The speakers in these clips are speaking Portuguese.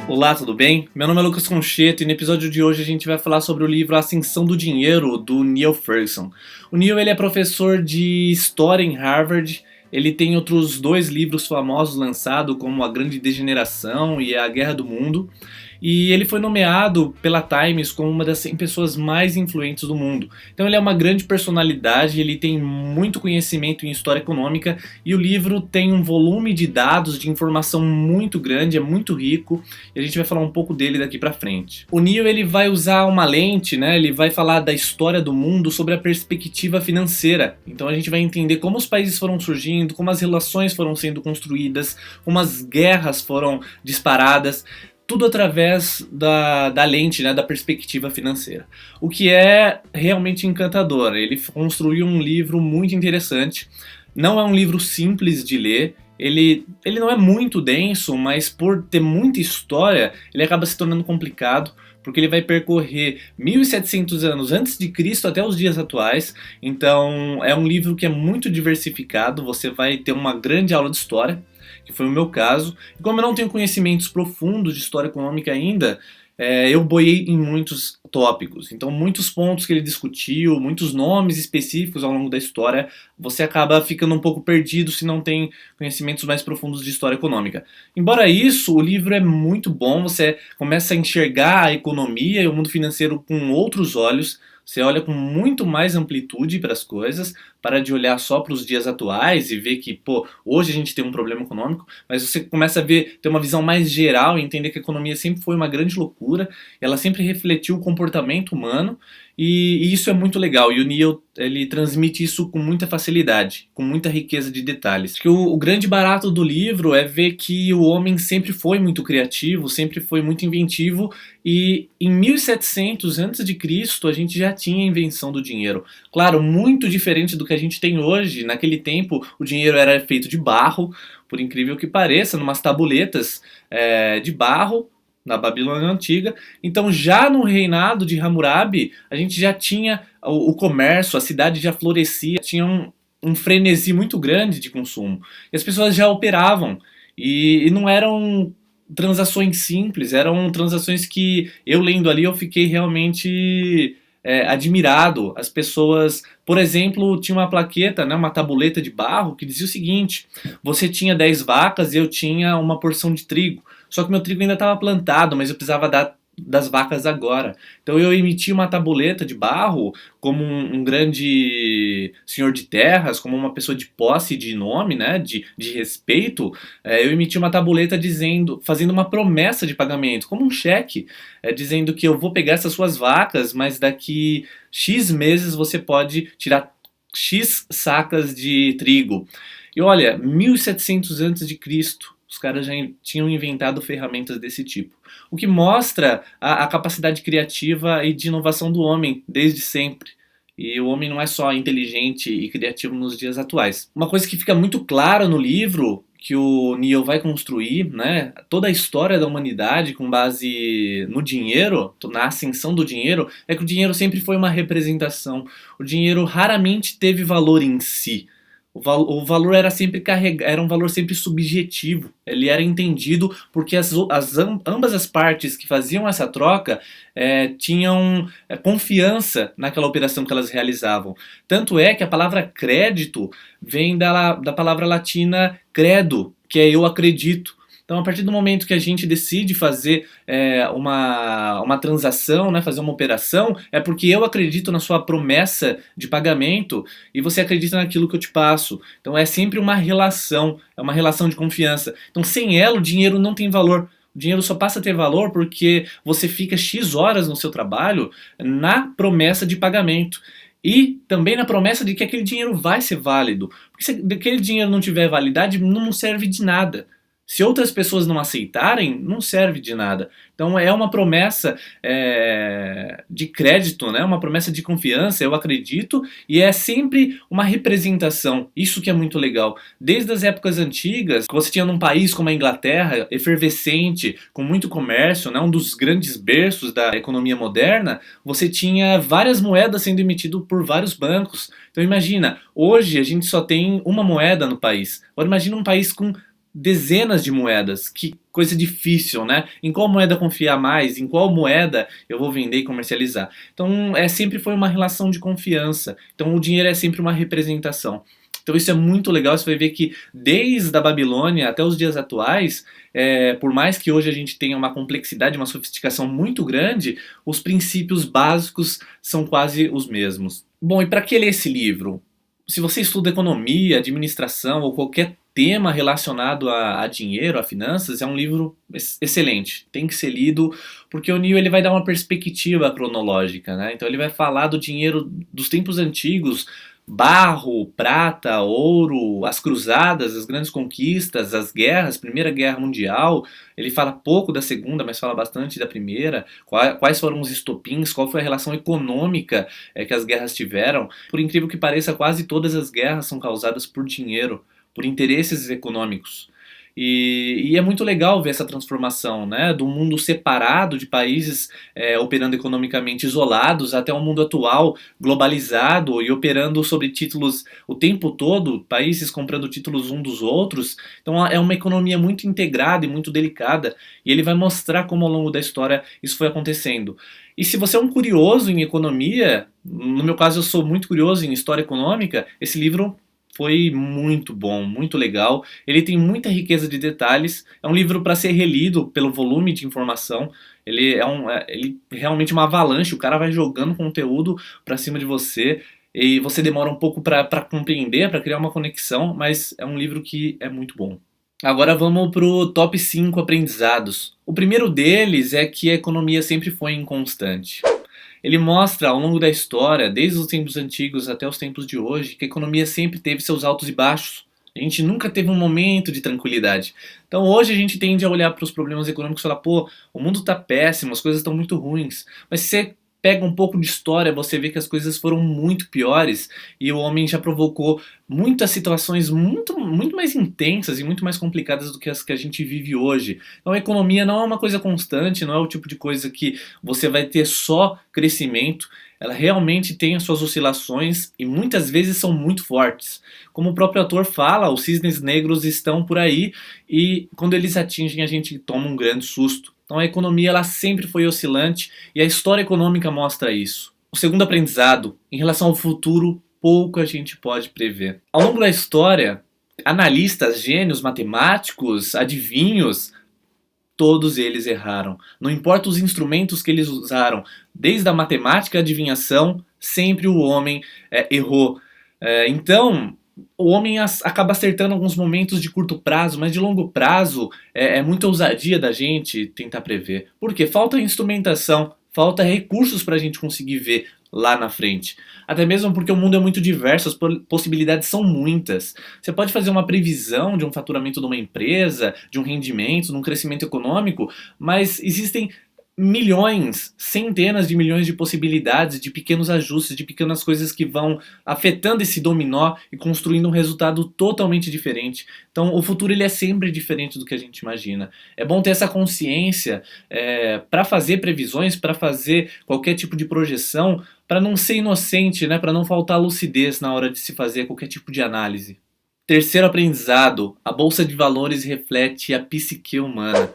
Olá, tudo bem? Meu nome é Lucas Concheto e no episódio de hoje a gente vai falar sobre o livro A Ascensão do Dinheiro, do Neil Ferguson. O Neil ele é professor de História em Harvard, ele tem outros dois livros famosos lançados, como A Grande Degeneração e A Guerra do Mundo, e ele foi nomeado pela Times como uma das 100 pessoas mais influentes do mundo. Então ele é uma grande personalidade, ele tem muito conhecimento em história econômica e o livro tem um volume de dados, de informação muito grande, é muito rico e a gente vai falar um pouco dele daqui pra frente. O Neil ele vai usar uma lente, né? Ele vai falar da história do mundo sobre a perspectiva financeira. Então a gente vai entender como os países foram surgindo, como as relações foram sendo construídas, como as guerras foram disparadas, tudo através da lente, né, da perspectiva financeira. O que é realmente encantador. Ele construiu um livro muito interessante. Não é um livro simples de ler. Ele não é muito denso, mas por ter muita história, ele acaba se tornando complicado, porque ele vai percorrer 1700 anos antes de Cristo até os dias atuais. Então é um livro que é muito diversificado, você vai ter uma grande aula de história, que foi o meu caso. E como eu não tenho conhecimentos profundos de história econômica ainda, eu boiei em muitos tópicos. Então, muitos pontos que ele discutiu, muitos nomes específicos ao longo da história, você acaba ficando um pouco perdido se não tem conhecimentos mais profundos de história econômica. Embora isso, o livro é muito bom, você começa a enxergar a economia e o mundo financeiro com outros olhos. Você olha com muito mais amplitude para as coisas, para de olhar só para os dias atuais e ver que, pô, hoje a gente tem um problema econômico, mas você começa a ver, ter uma visão mais geral e entender que a economia sempre foi uma grande loucura, ela sempre refletiu o comportamento humano e isso é muito legal. E o Neil, ele transmite isso com muita facilidade, com muita riqueza de detalhes. Porque o grande barato do livro é ver que o homem sempre foi muito criativo, sempre foi muito inventivo e em 1700 antes de Cristo a gente já tinha a invenção do dinheiro. Claro, muito diferente do que a gente tem hoje. Naquele tempo o dinheiro era feito de barro, por incrível que pareça, numas tabuletas de barro na Babilônia Antiga. Então já no reinado de Hammurabi a gente já tinha o comércio, a cidade já florescia, tinha um frenesi muito grande de consumo. E as pessoas já operavam e não eram transações simples, eram transações que eu lendo ali eu fiquei realmente admirado. As pessoas, por exemplo, tinha uma plaqueta, né, uma tabuleta de barro que dizia o seguinte: você tinha 10 vacas e eu tinha uma porção de trigo. Só que meu trigo ainda estava plantado, mas eu precisava das vacas agora. Então eu emiti uma tabuleta de barro como um grande senhor de terras, como uma pessoa de posse, de nome, né, de respeito. Eu emiti uma tabuleta dizendo, fazendo uma promessa de pagamento, como um cheque, dizendo que eu vou pegar essas suas vacas, mas daqui X meses você pode tirar X sacas de trigo. E olha, 1700 antes de Cristo, os caras já tinham inventado ferramentas desse tipo. O que mostra a capacidade criativa e de inovação do homem desde sempre. E o homem não é só inteligente e criativo nos dias atuais. Uma coisa que fica muito clara no livro, que o Neil vai construir, né, toda a história da humanidade com base no dinheiro, na ascensão do dinheiro, é que o dinheiro sempre foi uma representação. O dinheiro raramente teve valor em si. O valor era sempre era um valor sempre subjetivo. Ele era entendido porque ambas as partes que faziam essa troca tinham confiança naquela operação que elas realizavam. Tanto é que a palavra crédito vem da palavra latina credo, que é eu acredito. Então, a partir do momento que a gente decide fazer uma transação, né, fazer uma operação, é porque eu acredito na sua promessa de pagamento e você acredita naquilo que eu te passo. Então, é sempre uma relação, é uma relação de confiança. Então, sem ela, o dinheiro não tem valor. O dinheiro só passa a ter valor porque você fica X horas no seu trabalho na promessa de pagamento. E também na promessa de que aquele dinheiro vai ser válido. Porque se aquele dinheiro não tiver validade, não serve de nada. Se outras pessoas não aceitarem, não serve de nada. Então é uma promessa de crédito, né? Uma promessa de confiança, eu acredito, e é sempre uma representação. Isso que é muito legal. Desde as épocas antigas, que você tinha num país como a Inglaterra, efervescente, com muito comércio, né? Um dos grandes berços da economia moderna, você tinha várias moedas sendo emitidas por vários bancos. Então imagina, hoje a gente só tem uma moeda no país. Agora imagina um país com dezenas de moedas, que coisa difícil, né? Em qual moeda confiar mais, em qual moeda eu vou vender e comercializar. Então, sempre foi uma relação de confiança. Então, o dinheiro é sempre uma representação. Então, isso é muito legal. Você vai ver que desde a Babilônia até os dias atuais, por mais que hoje a gente tenha uma complexidade, uma sofisticação muito grande, os princípios básicos são quase os mesmos. Bom, e para que ler esse livro? Se você estuda economia, administração ou qualquer tema relacionado a dinheiro, a finanças, é um livro excelente. Tem que ser lido, porque o Neil ele vai dar uma perspectiva cronológica, né? Então ele vai falar do dinheiro dos tempos antigos, barro, prata, ouro, as cruzadas, as grandes conquistas, as guerras, Primeira Guerra Mundial. Ele fala pouco da segunda, mas fala bastante da primeira. Quais foram os estopins, qual foi a relação econômica que as guerras tiveram. Por incrível que pareça, quase todas as guerras são causadas por dinheiro, por interesses econômicos. E é muito legal ver essa transformação, né, do mundo separado de países operando economicamente isolados até um mundo atual globalizado e operando sobre títulos o tempo todo, países comprando títulos um dos outros. Então é uma economia muito integrada e muito delicada, e ele vai mostrar como ao longo da história isso foi acontecendo. E se você é um curioso em economia, no meu caso eu sou muito curioso em história econômica, esse livro foi muito bom, muito legal. Ele tem muita riqueza de detalhes. É um livro para ser relido pelo volume de informação. Ele realmente é uma avalanche. O cara vai jogando conteúdo para cima de você e você demora um pouco para compreender, para criar uma conexão, mas é um livro que é muito bom. Agora vamos pro top 5 aprendizados. O primeiro deles é que a economia sempre foi inconstante. Ele mostra ao longo da história, desde os tempos antigos até os tempos de hoje, que a economia sempre teve seus altos e baixos. A gente nunca teve um momento de tranquilidade. Então hoje a gente tende a olhar para os problemas econômicos e falar, pô, o mundo está péssimo, as coisas estão muito ruins. Mas se você pega um pouco de história, você vê que as coisas foram muito piores e o homem já provocou muitas situações muito mais intensas e muito mais complicadas do que as que a gente vive hoje. Então a economia não é uma coisa constante, não é o tipo de coisa que você vai ter só crescimento. Ela realmente tem as suas oscilações e muitas vezes são muito fortes. Como o próprio autor fala, os cisnes negros estão por aí e quando eles atingem a gente toma um grande susto. Então a economia ela sempre foi oscilante e a história econômica mostra isso. O segundo aprendizado, em relação ao futuro, pouco a gente pode prever. Ao longo da história, analistas, gênios, matemáticos, adivinhos, todos eles erraram. Não importa os instrumentos que eles usaram, desde a matemática à adivinhação, sempre o homem errou. Então, o homem acaba acertando alguns momentos de curto prazo, mas de longo prazo é muita ousadia da gente tentar prever. Por quê? Falta instrumentação, falta recursos para a gente conseguir ver lá na frente. Até mesmo porque o mundo é muito diverso, as possibilidades são muitas. Você pode fazer uma previsão de um faturamento de uma empresa, de um rendimento, de um crescimento econômico, mas existem milhões, centenas de milhões de possibilidades, de pequenos ajustes, de pequenas coisas que vão afetando esse dominó e construindo um resultado totalmente diferente. Então o futuro ele é sempre diferente do que a gente imagina. É bom ter essa consciência para fazer previsões, para fazer qualquer tipo de projeção, para não ser inocente, né? Para não faltar lucidez na hora de se fazer qualquer tipo de análise. Terceiro aprendizado, a Bolsa de Valores reflete a psique humana.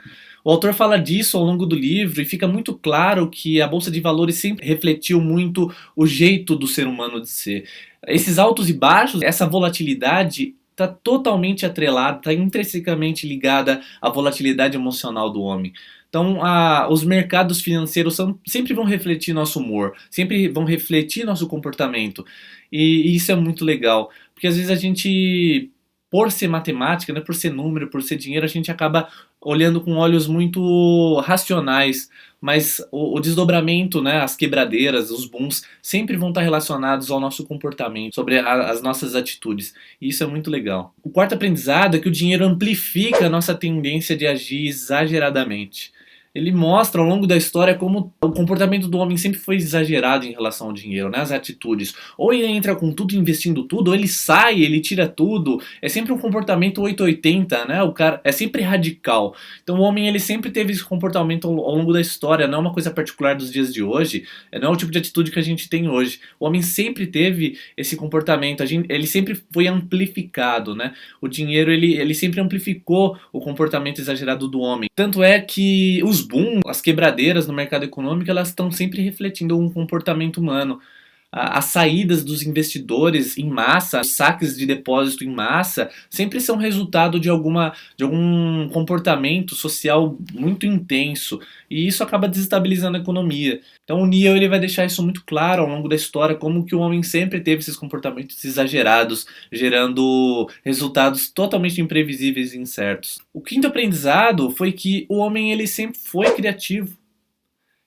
O autor fala disso ao longo do livro e fica muito claro que a Bolsa de Valores sempre refletiu muito o jeito do ser humano de ser. Esses altos e baixos, essa volatilidade está totalmente atrelada, está intrinsecamente ligada à volatilidade emocional do homem. Então, os mercados financeiros sempre vão refletir nosso humor, sempre vão refletir nosso comportamento. E isso é muito legal, porque às vezes a gente por ser matemática, né, por ser número, por ser dinheiro, a gente acaba olhando com olhos muito racionais, mas o desdobramento, né, as quebradeiras, os booms, sempre vão estar relacionados ao nosso comportamento, sobre as nossas atitudes, e isso é muito legal. O quarto aprendizado é que o dinheiro amplifica a nossa tendência de agir exageradamente. Ele mostra ao longo da história como o comportamento do homem sempre foi exagerado em relação ao dinheiro, né? As atitudes. Ou ele entra com tudo investindo tudo, ou ele sai, ele tira tudo. É sempre um comportamento 880, né? O cara é sempre radical. Então o homem ele sempre teve esse comportamento ao longo da história, não é uma coisa particular dos dias de hoje, não é o tipo de atitude que a gente tem hoje. O homem sempre teve esse comportamento, ele sempre foi amplificado, né? O dinheiro ele sempre amplificou o comportamento exagerado do homem. Tanto é que os boom, as quebradeiras no mercado econômico, elas estão sempre refletindo um comportamento humano. As saídas dos investidores em massa, os saques de depósito em massa, sempre são resultado de algum comportamento social muito intenso, e isso acaba desestabilizando a economia. Então o Neil ele vai deixar isso muito claro ao longo da história, como que o homem sempre teve esses comportamentos exagerados, gerando resultados totalmente imprevisíveis e incertos. O quinto aprendizado foi que o homem ele sempre foi criativo.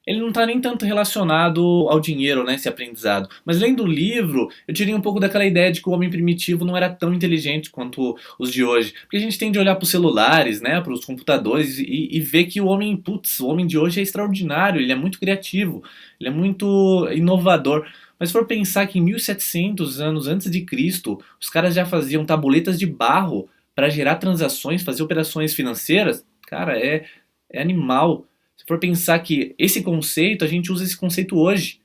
Ele não está nem tanto relacionado ao dinheiro, né, esse aprendizado. Mas lendo o livro, eu tirei um pouco daquela ideia de que o homem primitivo não era tão inteligente quanto os de hoje. Porque a gente tem de olhar para os celulares, né, para os computadores e ver que o homem de hoje é extraordinário, ele é muito criativo, ele é muito inovador. Mas se for pensar que em 1700 anos antes de Cristo, os caras já faziam tabuletas de barro para gerar transações, fazer operações financeiras, cara, é animal. Se for pensar que esse conceito, a gente usa esse conceito hoje.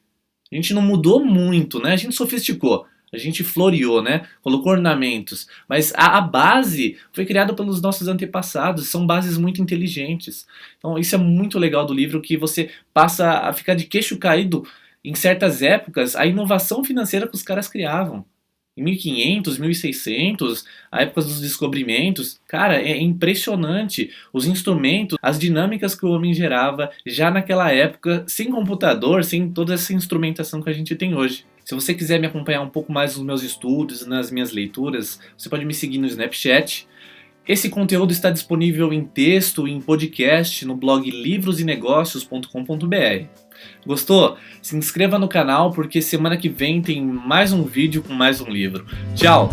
A gente não mudou muito, né? A gente sofisticou, a gente floreou, né? Colocou ornamentos. Mas a base foi criada pelos nossos antepassados, são bases muito inteligentes. Então isso é muito legal do livro, que você passa a ficar de queixo caído em certas épocas, a inovação financeira que os caras criavam. Em 1500, 1600, a época dos descobrimentos, cara, é impressionante os instrumentos, as dinâmicas que o homem gerava já naquela época, sem computador, sem toda essa instrumentação que a gente tem hoje. Se você quiser me acompanhar um pouco mais nos meus estudos, nas minhas leituras, você pode me seguir no Snapchat. Esse conteúdo está disponível em texto e em podcast no blog livrosenegócios.com.br. Gostou? Se inscreva no canal, porque semana que vem tem mais um vídeo com mais um livro. Tchau!